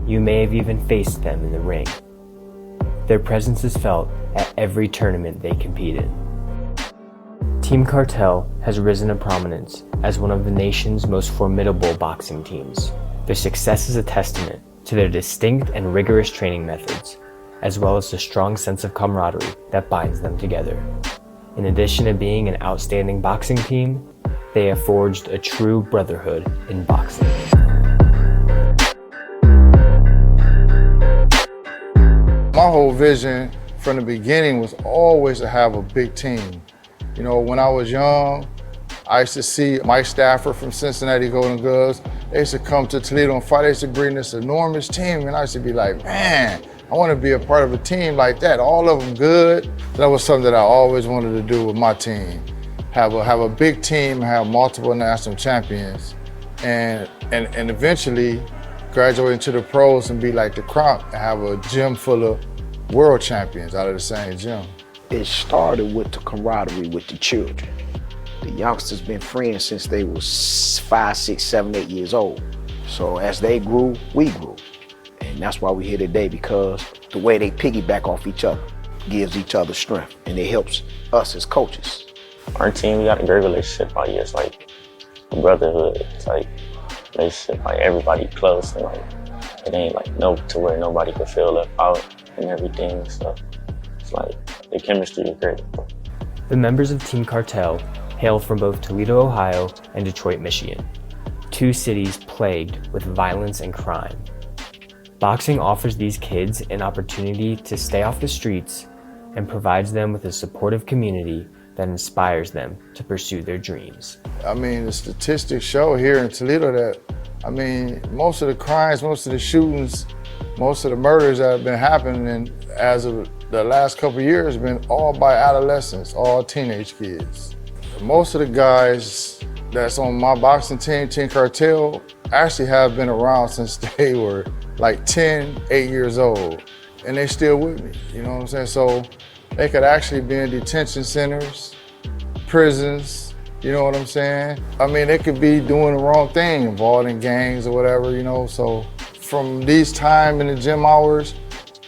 You may have even faced them in the ring. Their presence is felt at every tournament they compete in. Team Cartel has risen to prominence as one of the nation's most formidable boxing teams. Their success is a testament to their distinct and rigorous training methods, as well as the strong sense of camaraderie that binds them together. In addition to being an outstanding boxing team, they have forged a true brotherhood in boxing. My whole vision from the beginning was always to have a big team. You know, when I was young, I used to see Mike Stafford from Cincinnati Golden Gloves. They used to come to Toledo and fight. They used to bring this enormous team, and I used to be like, man, I want to be a part of a team like that. All of them good. That was something that I always wanted to do with my team. Have a big team, have multiple national champions, and eventually graduate into the pros and be like the Crop and have a gym full of world champions out of the same gym. It started with the camaraderie with the children. The youngsters been friends since they was 5, 6, 7, 8 years old. So as they grew, we grew. And that's why we're here today, because the way they piggyback off each other gives each other strength, and it helps us as coaches. Our team, we got a great relationship. Like, it's like a brotherhood. It's like relationship, like everybody close, and like it ain't like to where nobody could feel left out and everything. So it's like the chemistry is great. The members of Team Cartel hail from both Toledo, Ohio and Detroit, Michigan, two cities plagued with violence and crime. Boxing offers these kids an opportunity to stay off the streets and provides them with a supportive community that inspires them to pursue their dreams. I mean, the statistics show here in Toledo that, I mean, most of the crimes, most of the shootings, most of the murders that have been happening as of the last couple of years have been all by adolescents, all teenage kids. Most of the guys that's on my boxing team, Team Cartel, actually have been around since they were like 10, 8 years old, and they still with me, you know what I'm saying? So they could actually be in detention centers, prisons, you know what I'm saying? I mean, they could be doing the wrong thing, involved in gangs or whatever, you know? So from these time in the gym hours,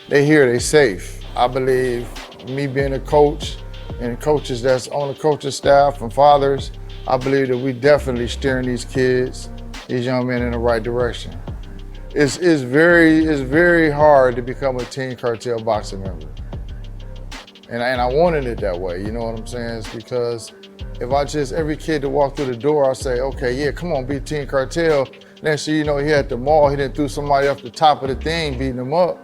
they here, they safe. I believe me being a coach and coaches that's on the coaching staff and fathers, I believe that we definitely steering these kids, these young men in the right direction. It's very hard to become a Team Cartel boxing member. And I wanted it that way, you know what I'm saying? It's because if I just, every kid to walk through the door, I say, okay, yeah, come on, be Team Cartel. Next thing you know, he at the mall, he done threw somebody off the top of the thing, beating him up.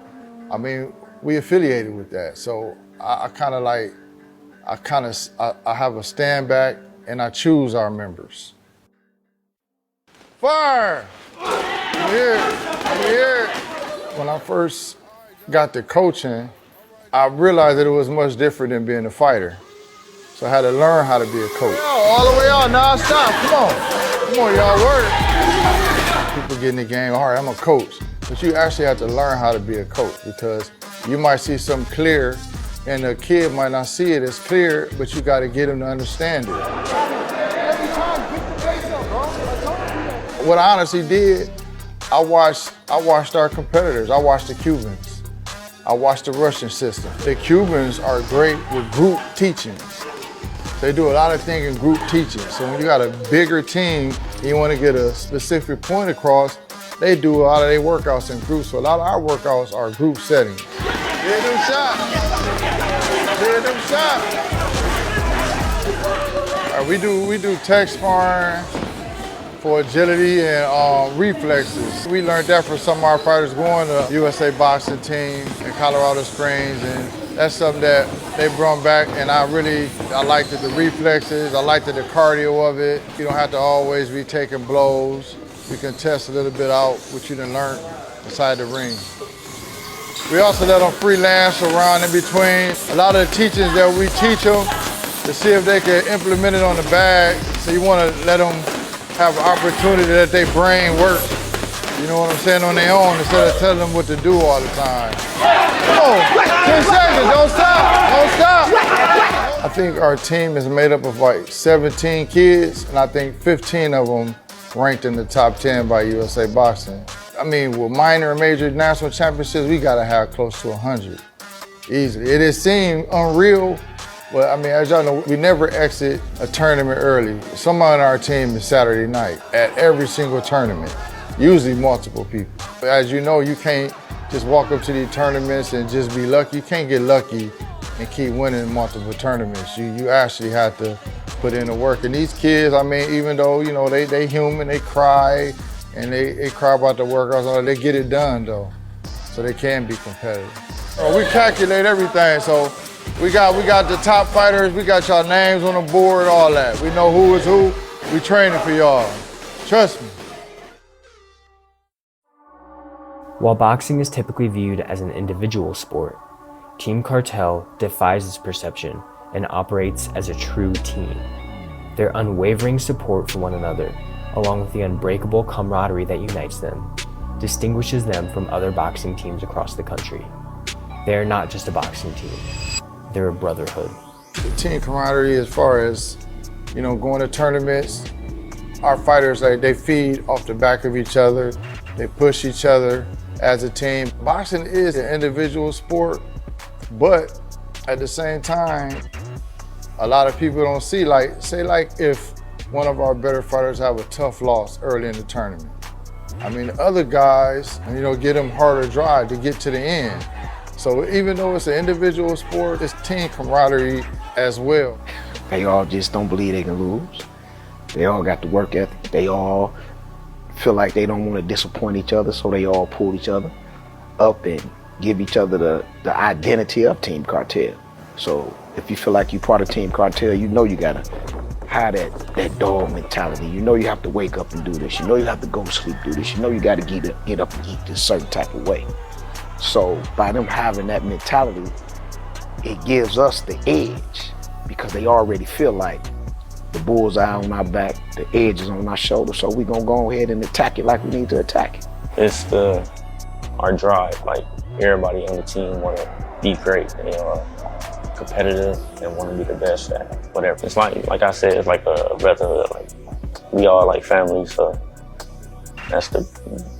I mean, we affiliated with that. So I have a stand back and I choose our members. Fire! I'm here. When I first got to coaching, I realized that it was much different than being a fighter. So I had to learn how to be a coach. All the way out, non-stop, come on, y'all work. People get in the game, all right, I'm a coach. But you actually have to learn how to be a coach, because you might see something clear and the kid might not see it as clear, but you gotta get him to understand it. What I honestly did, I watched our competitors. I watched the Cubans. I watched the Russian system. The Cubans are great with group teachings. They do a lot of things in group teaching. So when you got a bigger team and you want to get a specific point across, they do a lot of their workouts in groups. So a lot of our workouts are group settings. Hit them shots. Hit them shots. All right, we do tech sparring for agility and reflexes. We learned that from some of our fighters going to USA boxing team in Colorado Springs, and that's something that they brought back, and I liked it, the reflexes, I liked it, the cardio of it. You don't have to always be taking blows. You can test a little bit out what you done learned inside the ring. We also let them freelance around in between. A lot of the teachings that we teach them to see if they can implement it on the bag. So you want to let them have an opportunity to let their brain work, you know what I'm saying, on their own, instead of telling them what to do all the time. Come on, 10 seconds, don't stop. I think our team is made up of like 17 kids, and I think 15 of them ranked in the top 10 by USA Boxing. I mean, with minor and major national championships, we gotta have close to 100, easily. It has seemed unreal, but I mean, as y'all know, we never exit a tournament early. Someone on our team is Saturday night at every single tournament, usually multiple people. But as you know, you can't just walk up to these tournaments and just be lucky. You can't get lucky and keep winning multiple tournaments. You actually have to put in the work. And these kids, I mean, even though, you know, they human, they cry, and they cry about the workouts, they get it done though, so they can be competitive. We calculate everything, so we got the top fighters, we got y'all names on the board, all that. We know who is who, we training for y'all, trust me. While boxing is typically viewed as an individual sport, Team Cartel defies this perception and operates as a true team. Their unwavering support for one another, along with the unbreakable camaraderie that unites them, distinguishes them from other boxing teams across the country. They are not just a boxing team, they're a brotherhood. The team camaraderie, as far as, you know, going to tournaments, our fighters, they feed off the back of each other, they push each other as a team. Boxing is an individual sport, but at the same time, a lot of people don't see, say if one of our better fighters have a tough loss early in the tournament. I mean, the other guys, you know, get them harder drive to get to the end. So even though it's an individual sport, it's team camaraderie as well. They all just don't believe they can lose. They all got the work ethic. They all feel like they don't want to disappoint each other, so they all pull each other up and give each other the identity of Team Cartel. So if you feel like you're part of Team Cartel, you know you gotta have that dog mentality. You know you have to wake up and do this. You know you have to go to sleep, do this. You know you gotta get up and eat this certain type of way. So by them having that mentality, it gives us the edge because they already feel like the bullseye on our back, the edge is on our shoulder, so we're gonna go ahead and attack it like we need to attack it. It's our drive, like everybody on the team wanna be great, they are competitive and wanna be the best at whatever. It's like I said, it's like a brotherhood, like we all like family, so that's the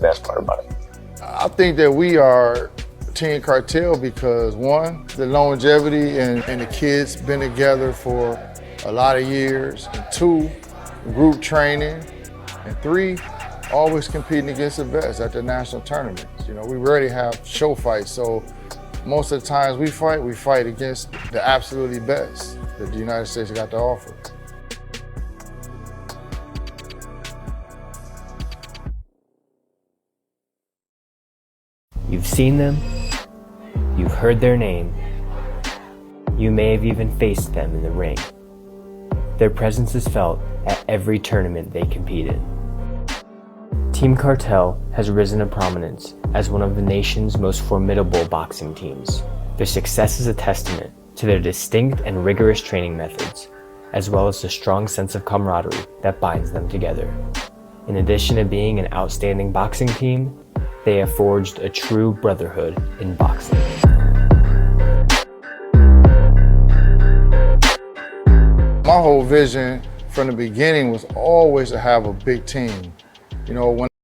best part about it. I think that we are Team Cartel because one, the longevity and the kids been together for a lot of years, and two, group training, and three, always competing against the best at the national tournaments. You know, we rarely have show fights, so most of the times we fight against the absolutely best that the United States got to offer. You've seen them, you've heard their name, you may have even faced them in the ring. Their presence is felt at every tournament they compete in. Team Cartel has risen to prominence as one of the nation's most formidable boxing teams. Their success is a testament to their distinct and rigorous training methods, as well as the strong sense of camaraderie that binds them together. In addition to being an outstanding boxing team, they have forged a true brotherhood in boxing. My whole vision from the beginning was always to have a big team. You know, when